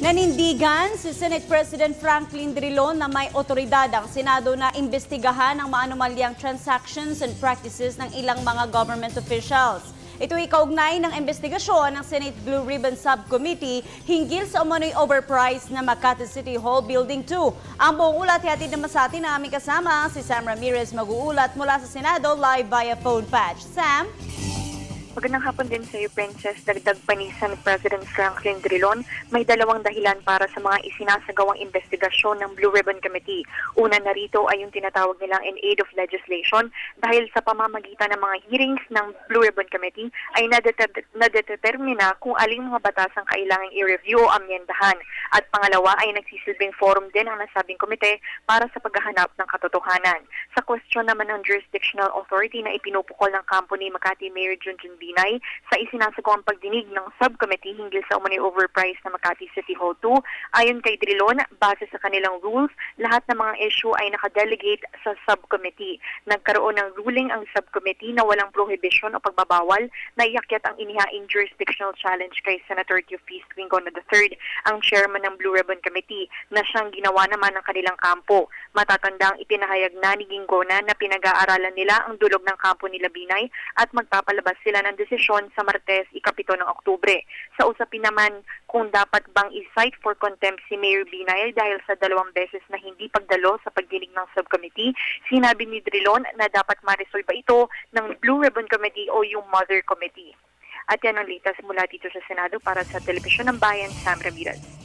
Nanindigan si Senate President Franklin Drilon na may otoridad ang Senado na imbestigahan ang maanumalyang transactions and practices ng ilang mga government officials. Ito ay kaugnay ng investigasyon ng Senate Blue Ribbon Subcommittee hinggil sa umano'y overpriced na Makati City Hall Building 2. Ang buong ulat hatid naman sa atin na aming kasama si Sam Ramirez mag-uulat mula sa Senado live via phone patch. Sam? Magandang hapon din sa iyo, Princess. Dagdag pa ni Senate President Franklin Drilon, may dalawang dahilan para sa mga isinasagawang investigasyon ng Blue Ribbon Committee. Una na rito ay yung tinatawag nilang in aid of legislation dahil sa pamamagitan ng mga hearings ng Blue Ribbon Committee ay nadetermina kung aling mga batas ang kailangang i-review o amyendahan. At pangalawa ay nagsisilbing forum din ang nasabing komite para sa paghahanap ng katotohanan. Sa question naman ng jurisdictional authority na ipinupukol ng kampo ni Makati Mayor Junjun Binay sa isinasagawang pagdinig ng subcommittee hinggil sa umano'y overpriced na Makati City Hall 2. Ayon kay Drilon, base sa kanilang rules, lahat ng mga issue ay nakadelegate sa subcommittee. Nagkaroon ng ruling ang subcommittee na walang prohibition o pagbabawal na iakyat ang inihaing jurisdictional challenge kay Senator Teofis Quingona III, ang chairman ng Blue Ribbon Committee, na siyang ginawa naman ng kanilang kampo. Matatandang ipinahayag na ni Quingona na pinag-aaralan nila ang dulog ng kampo nila Binay at magpapalabas sila ng desisyon sa Martes, ika-7 ng Oktubre. Sa usapin naman kung dapat bang i-cite for contempt si Mayor Binay dahil sa 2 beses na hindi pagdalo sa pagdinig ng subcommittee, sinabi ni Drilon na dapat ma-resolve ito ng Blue Ribbon Committee o yung Mother Committee. At yan ang latest mula dito sa Senado para sa Telebisyon ng Bayan, Sam Ramirez.